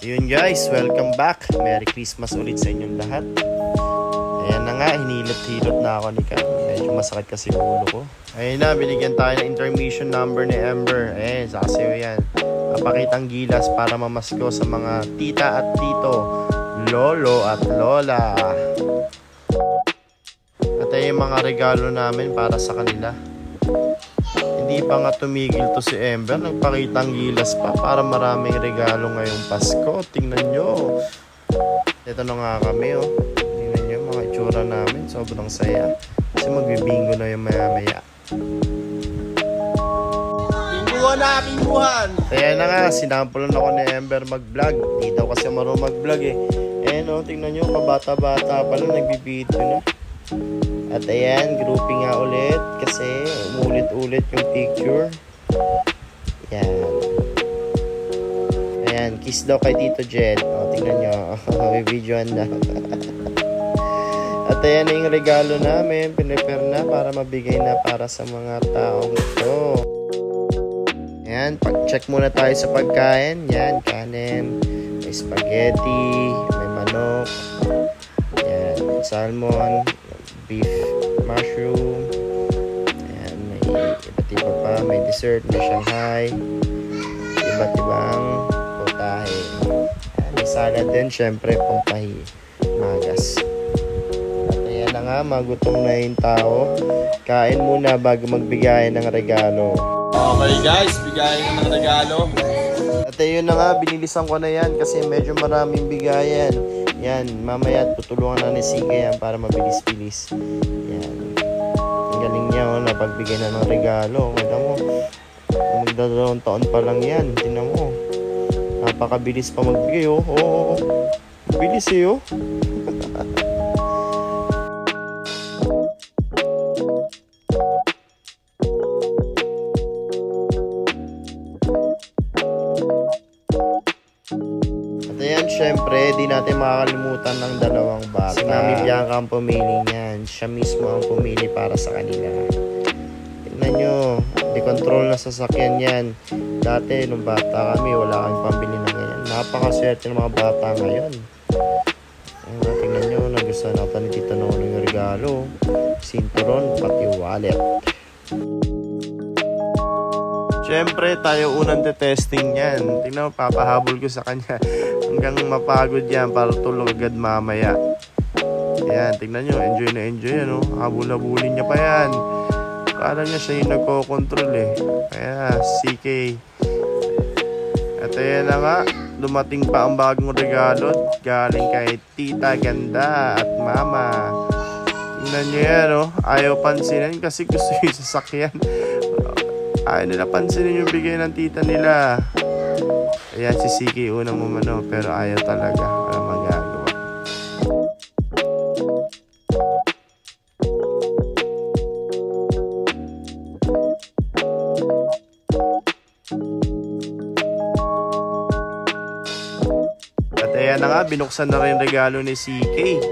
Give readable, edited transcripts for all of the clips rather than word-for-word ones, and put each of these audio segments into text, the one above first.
Yun guys, welcome back. Merry Christmas ulit sa inyong lahat. Ayan na nga, hinilot-hilot na ako ni Kat. Medyo masakit kasi ulo ko. Ayun na, binigyan tayo ng intermission number ni Ember. Ayan, sasayo yan. Napakitang gilas para mamasko sa mga tita at tito, lolo at lola. At ayun yung mga regalo namin para sa kanila. Hindi pa nga tumigil to si Ember. Nagpakitang gilas pa para maraming regalo ngayong Pasko. Tingnan nyo. Ito na nga kami oh. Tingnan nyo mga itsura namin. Sobrang saya. Kasi magbibingo na yung maya-maya. Binguhan na, binguhan! Kaya na nga, sinampulan ako ni Ember mag-vlog. Di daw kasi marunong mag-vlog eh. Ayan oh, tingnan nyo. Kabata-bata pa lang nagbibideo na. At ayan, grouping nga ulit kasi umulit-ulit yung picture. Ayan. Ayan, kiss daw kay Tito Jed. O, tingnan nyo. May videoan na. At ayan na yung regalo namin. Pinrepare na para mabigay na para sa mga taong ito. Ayan, check muna tayo sa pagkain. Ayan, kanin. May spaghetti. May manok. Ayan, salmon. Beef, mushroom. Ayan, may iba't iba pa. May dessert, may Shanghai. Iba't ibang potahe. Ayan, may salad din, syempre, pampahi. Magas. At ayan na nga, magutom na yung tao. Kain muna bago magbigay ng regalo. Okay guys, bigayin ng regalo. At ayun na nga, binilisan ko na yan kasi medyo maraming bigayan. Yan, mamaya tutulungan na ni Sige yan para mabilis-bilis. Yan. Ang galing niya oh, napagbigay na ng regalo. Kita mo, magdadalawang taon pa lang yan. Tingnan mo. Napakabilis pa magbigay oh. Oo, bilis eh oh. Ayan, syempre, di natin makakalimutan ng dalawang bata. Si Mami Bianca ang pumili niyan. Siya mismo ang pumili para sa kanila. Tignan nyo, di control na sasakyan yan. Dati, nung bata kami, wala kami pambili ng ganyan. Napakaswerte ng mga bata ngayon. Ayan, tignan nyo, nagustuhan natin ni Tita Nono yung regalo. Sinturon, pati wallet. Siyempre, tayo unang testing yan. Tingnan mo, papahabol ko sa kanya hanggang mapagod yan para tulog agad mamaya. Ayan, tingnan nyo, enjoy na enjoy yan. Oh. Habul-habulin niya pa yan. Kala niya siya yung nagko-control eh. Kaya, CK. At ayan na nga, dumating pa ang bagong regalo galing kay Tita Ganda at Mama. Tingnan nyo yan, oh. Ayaw pansinin kasi gusto yung sasakyan. Ayaw nila pansinin yung bigay ng tita nila. Ayan, si Siki unang umano, pero ayaw talaga. Wala magagawa. At ayan na nga, binuksan na rin regalo ni CK.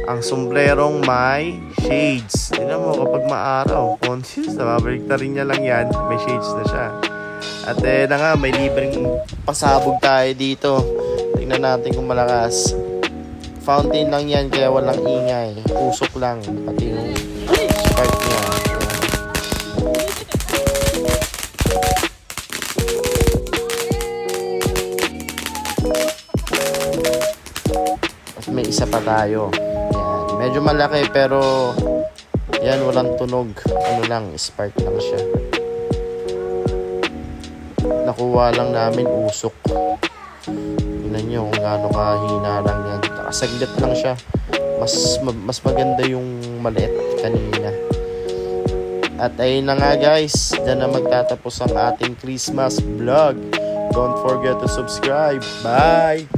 Ang sombrerong may shades. Tignan mo kapag maaraw, conscious, nababalik na rin niya lang yan. May shades na siya. At na nga, may libreng pasabog tayo dito. Tingnan natin kung malakas. Fountain lang yan, kaya walang ingay. Usok lang, pati yung spark niya. At may isa pa tayo. Medyo malaki pero yan, walang tunog. Ano lang, spark lang siya. Nakuha lang namin usok. Tingnan nyo kung gaano kahina lang yan. Nakasaglit lang siya. Mas maganda yung maliit kanina. At ayun na nga guys, dyan na magtatapos ang ating Christmas vlog. Don't forget to subscribe. Bye!